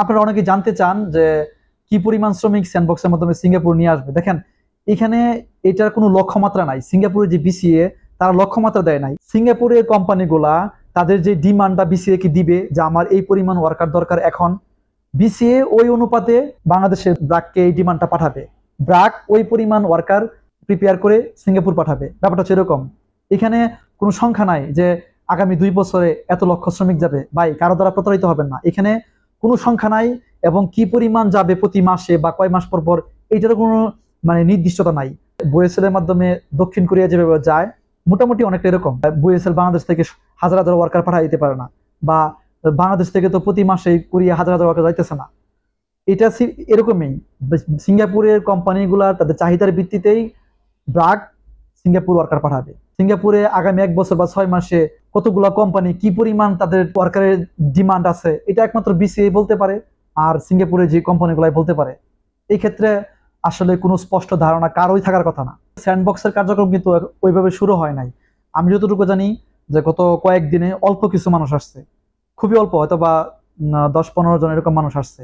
আপনারা অনেকে জানতে চান যে কি পরিমাণ শ্রমিক স্যান্ডবক্সের মাধ্যমে সিঙ্গাপুর নিয়ে আসবে। দেখেন, এখানে এটার কোনো লক্ষ্যমাত্রা নাই। সিঙ্গাপুরের যে বিসিএ তারা লক্ষ্যমাত্রা দেয় নাই। সিঙ্গাপুরের কোম্পানিগুলা তাদের যে ডিমান্ডটা বিসিএ কে দিবে যে আমার এই পরিমাণ ওয়ার্কার দরকার, এখন বিসিএ ওই অনুপাতে বাংলাদেশের ব্র্যাককে এই ডিমান্ডটা পাঠাবে। ব্র্যাক ওই পরিমাণ ওয়ার্কার প্রিপেয়ার করে সিঙ্গাপুর পাঠাবে। ব্যাপারটা হচ্ছে এরকম। এখানে কোনো সংখ্যা নাই যে আগামী 2 বছরে এত লক্ষ শ্রমিক যাবে। ভাই, কারো দ্বারা প্রতারিত হবেন না। এখানে কোনো সংখ্যা নাই, এবং কি পরিমাণ যাবে প্রতি মাসে বা কয় মাস পর পর এইটারও কোনো নির্দিষ্টতা নাই। বুয়েসেল এর মাধ্যমে দক্ষিণ কোরিয়া যেভাবে যায় মোটামুটি অনেকটা এরকম। বুয়েসেল বাংলাদেশ থেকে হাজার হাজার ওয়ার্কার পাঠিয়ে দিতে পারে না, বা বাংলাদেশ থেকে তো প্রতি মাসে কোরিয়া হাজার হাজার ওয়ার্কার যাইতেছে না। এটা এরকমই। সিঙ্গাপুরের কোম্পানিগুলার তাদের চাহিদার ভিত্তিতেই ব্র্যাক সিঙ্গাপুর ওয়ার্কার পাঠাবে। সিঙ্গাপুরে আগামী 1 বছর বা 6 মাসে কতগুলো কোম্পানি কি পরিমাণ তাদের ওয়ার্কারের ডিমান্ড আছে এটা একমাত্র বিসিএ বলতে পারে, আর সিঙ্গাপুরে যে কোম্পানিগুলাই বলতে পারে। এই ক্ষেত্রে আসলে কোনো স্পষ্ট ধারণা কারোই থাকার কথা না। স্যান্ডবক্সের কার্যক্রম কিন্তু ওইভাবে শুরু হয় নাই। আমি যতটুকু জানি যে গত কয়েকদিনে অল্প কিছু মানুষ আসছে, খুবই অল্প, হয়তো বা 10-15 জন এরকম মানুষ আসছে।